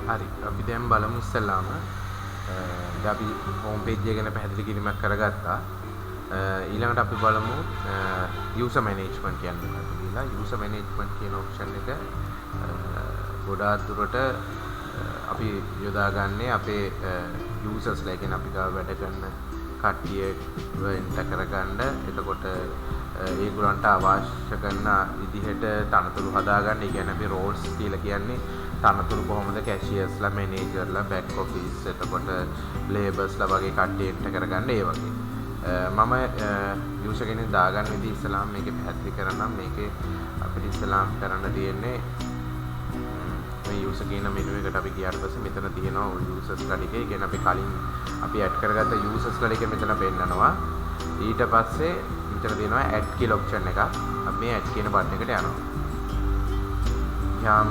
හරි අපි දැන් බලමු ඉස්සෙල්ලාම අපි හෝම් පේජ් එක ගැන පැහැදිලි කිරීමක් කරගත්තා. ඊළඟට අපි බලමු යූසර් මැනේජ්මන්ට් කියන්නේ මොකක්ද කියලා. යූසර් මැනේජ්මන්ට් කියන ඔප්ෂන් එක ගොඩාක් දුරට අපි යොදාගන්නේ අපේ යූසර්ස්ලා කියන්නේ අපි ගාව වැඩ කරන කට්ටිය වෙන්ට කරගන්න. එතකොට ඒගොල්ලන්ට අවශ්‍ය කරන විදිහට තනතුරු හදාගන්න. ඒ කියන්නේ අපි රෝල්ස් කියලා කියන්නේ තනතුරු කොහොමද කැෂියර්ස්ලා, මැනේජර්ලා, බෑක් ඔෆිස්, එතකොට ලේබර්ස්ලා වගේ කට්ටිය එන්ට කරගන්න. ඒ වගේ මම යූසර් කෙනෙක් දාගන්න විදිහ ඉස්සලාම මේකේ පැහැදිලි කරනම් මේකේ අපිට ඉස්සලාම කරන්න තියෙන්නේ මේ යූසර් කියන මෙනු එකට අපි ගියාට පස්සේ මෙතන තියෙනවා යූසර්ස්ලා ටික. ඒ කියන්නේ අපි කලින් අපි ඇඩ් කරගත්ත යූසර්ස්ලා ටික මෙතන පෙන්නනවා. ඊට පස්සේ මෙතන තියෙනවා ඇඩ් කියලා ඔප්ෂන් එකක්. අපි මේ ඇඩ් කියන බටන් එකට යනවා. යාම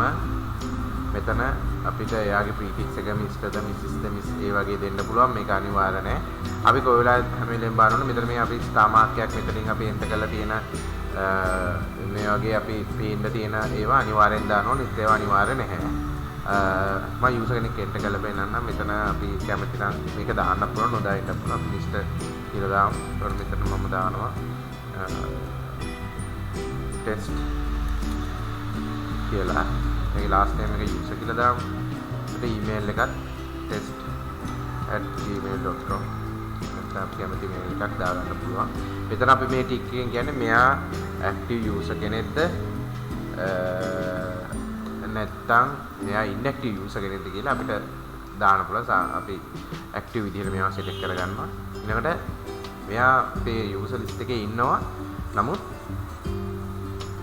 මෙතන අපිට එයාගේ ප්‍රීෆික්ස් එක මිස්ටර්ද මිසිස්ද මිස් ඒ වගේ දෙන්න පුළුවන්. මේක අනිවාර්ය නැහැ. අපි කොයි වෙලාවෙත් හැම වෙලෙම බලනොත් මෙතන මේ අපි ස්ටාර් මාර්ක්යක් මෙතනින් අපි එන්ටර් කරලා තියෙන මේ වගේ අපි පේන්න තියෙන ඒවා අනිවාර්යෙන් දාන්න ඕනේ. ඒවා අනිවාර්ය නැහැ. මම යූසර් කෙනෙක් එන්ටර් කරලා පෙන්නන්නම්. මෙතන අපි කැමති නම් මේක දාන්න පුළුවන්, නොදාන්න පුළුවන්. අපි මිස්ටර් කියලා දාමු. ඒකට මෙතන මම දානවා ටෙස්ට් කියලා. මේ ලාස්ට් නේම් එක යූසර් කියලා දාමු. ඊට ඊමේල් එකත් test@gmail.com අපි කැමති මේල් එකක් දාගන්න පුළුවන්. මෙතන අපි මේ ටික් එකෙන් කියන්නේ මෙයා ඇක්ටිව් යූසර් කෙනෙක්ද නැත්නම් මෙයා ඉන්ඇක්ටිව් යූසර් කෙනෙක්ද කියලා අපිට දාන්න පුළුවන්. අපි ඇක්ටිව් විදිහට මේවා සෙට් කරගන්නවා. ඊළඟට මෙයා අපේ යූසර් ලිස්ට් එකේ ඉන්නවා. නමුත්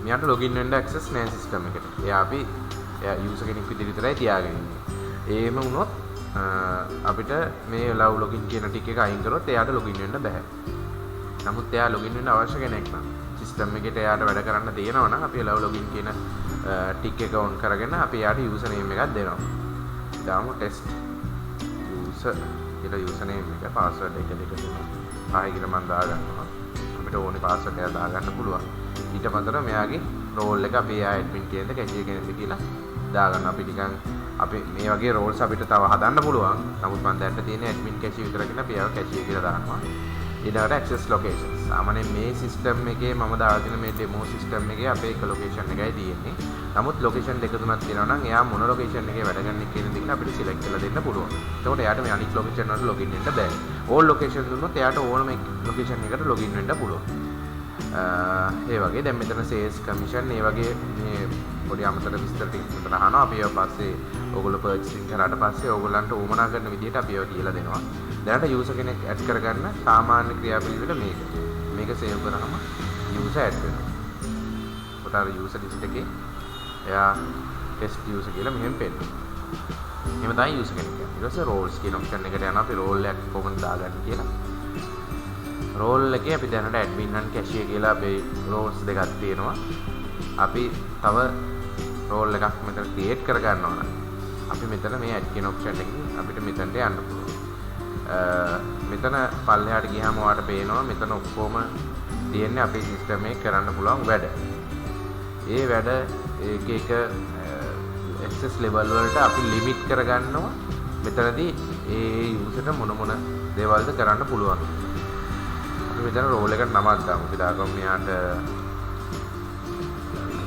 මෙයාට ලොගින් වෙන්න ඇක්සස් නැහැ සිස්ටම් එකට. එයා යූසර් කෙනෙක් විදිහට විතරයි තියාගෙන ඉන්නේ. එහෙම වුණොත් අපිට මේ ලව් ලොගින් කියන ටික එක අයින් කරොත් එයාට ලොගින් වෙන්න බෑ. නමුත් එයා ලොගින් වෙන්න අවශ්‍ය කෙනෙක් නම් සිස්ටම් එකට එයාට වැඩ කරන්න තියෙනවා නම් අපි ලව් ලොගින් කියන ටික එක ඔන් කරගෙන අපි එයාට යූසර් නේම් එකක් දෙනවා. දාමු ටෙස්ට් යූසර් කියලා යූසර් නේම් එක පාස්වර්ඩ් එක දෙක දෙනවා. ආයෙ කියලා මම දාගන්නවා. අපිට ඕනේ පාස්වර්ඩ් එක දාගන්න පුළුවන්. ඊට පස්සේ මෙයාගේ රෝල් එක අපි එයා ඇඩ්මින් කියනද කැෂියර් කෙනෙක්ද කියලා දාගන්න. අපි නිකන් අපි මේ වගේ රෝල්ස් අපිට තව හදන්න පුළුවන්. නමුත් මම දැන් තියෙන ඇඩ්මින් කැෂියර් විතරකින් අපි ඒවා කැෂියර් කියලා දානවා. ඊළඟට ඇක්සස් ලොකේෂන්ස්. සාමාන්‍යයෙන් මේ සිස්ටම් එකේ මම දාලා තියෙන මේ ඩෙමෝ සිස්ටම් එකේ අපේ එක ලොකේෂන් එකයි තියෙන්නේ. නමුත් ලොකේෂන් දෙක තුනක් තියෙනවා නම් එයා මොන ලොකේෂන් එකේ වැඩ කරන්නේ කියන දේ අපිට සිලෙක්ට් කරලා දෙන්න පුළුවන්. එතකොට එයාට මේ අනිත් ලොකේෂන් වලට ලොගින් වෙන්න බෑ. ඕල් ලොකේෂන් දුන්නොත් එයාට ඕනම ලොකේෂන් එකකට ලොගින් වෙන්න පුළුවන්. ඒ වගේ දැන් මෙතන සේල්ස් කමිෂන් ඒ වගේ මේ පොඩි අමතර විස්තර ටික විතර අහනවා. අපි ඒවා පස්සේ ඕගොල්ලෝ පර්චේසින් කරාට පස්සේ ඕගොල්ලන්ට උවමනා කරන විදිහට අපි ඒවා කියලා දෙනවා. දැනට යූසර් කෙනෙක් ඇඩ් කරගන්න සාමාන්‍ය ක්‍රියාපිළිවෙල මේක සේව් කරාම යූසර් ඇඩ් වෙනවා. කොට අර යූසර් ලිස්ට් එකේ එයා ටෙස්ට් යූසර් කියලා මෙහෙම පෙන්නනවා. එහෙම තමයි යූසර් කෙනෙක් කියන්නේ. ඊට පස්සේ රෝල්ස් කියන ඔප්ෂන් එකට යනවා. අපි රෝල් එකක් කොහොමද දාගන්නේ කියලා. රෝල් එකේ අපි දැනට ඇඩ්මින් and කැෂියර් කියලා අපේ රෝල්ස් දෙකක් තියෙනවා. අපි තව රෝල් එකක් මෙතන ක්‍රියේට් කර ගන්නවා නම් අපි මෙතන මේ ඇඩ් කියන ඔප්ෂන් එකකින් අපිට මෙතනට යන්න පුළුවන්. මෙතන පල්ලෙහාට ගියාම ඔයාලට පේනවා මෙතන ඔක්කොම තියෙන්නේ අපේ සිස්ටම් එකේ කරන්න පුළුවන් වැඩ. ඒ වැඩ එක ඇක්සස් ලෙවල් වලට අපි ලිමිට් කරගන්නවා. මෙතනදී ඒ යූසර්ට මොන දේවල්ද කරන්න පුළුවන්. අපි මෙතන රෝල් එකට නමක් දාමු. අපි දාගමු මෙයාට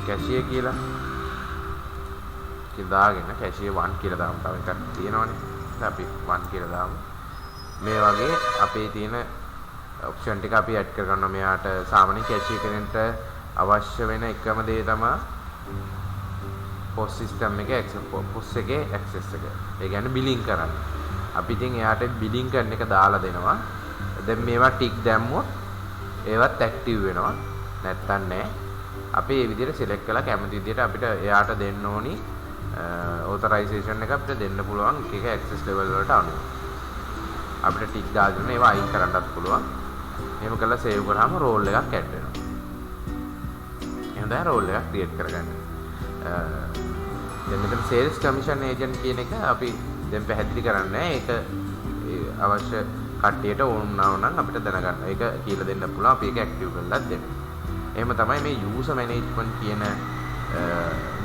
කැෂියර් කියලා. දාගෙන කැෂියර් 1 කියලා දාමු. තව එකක් තියෙනවනේ. අපි 1 කියලා දාමු. මේ වගේ අපේ තියෙන ඔප්ෂන් ටික අපි ඇඩ් කරගන්නවා. මෙයාට සාමාන්‍ය කැෂියර් කෙනෙක්ට අවශ්‍ය වෙන එකම දේ තමයි POS සිස්ටම් එකේ POS එකේ ඇක්සස් එක. ඒ කියන්නේ බිලින් කරන්න. අපි ඉතින් එයාට බිලින් කරන එක දාලා දෙනවා. දැන් මේවා ටික් දැම්මොත් ඒවත් ඇක්ටිව් වෙනවා. නැත්තම් නෑ. අපි මේ විදිහට සිලෙක්ට් කළා කැමති විදිහට අපිට එයාට දෙන්න ඕනි ඔතොරයිසේෂන් එක අපිට දෙන්න පුළුවන් එක ඇක්සස් ලෙවල් වලට අනුව. අපිට ටික් දාගෙන ඒවා අයින් කරන්නත් පුළුවන්. එහෙම කරලා සේව් කරාම රෝල් එකක් ඇඩ් වෙනවා. එහෙනම් දැන් රෝල් එකක් ක්‍රියේට් කරගන්න. දැන් මෙතන සේල්ස් කමිෂන් ඒජන්ට් කියන එක අපි දැන් පැහැදිලි කරන්නේ. ඒක අවශ්‍ය කට්ටියට ඕනනවා නම් අපිට දැනගන්න. ඒක කියලා දෙන්න පුළුවන්. අපි ඒක ඇක්ටිව් කරලා දෙන්න. එහෙම තමයි මේ යූසර් මැනේජ්මන්ට් කියන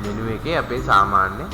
මෙනු එකේ අපේ සාමාන්‍ය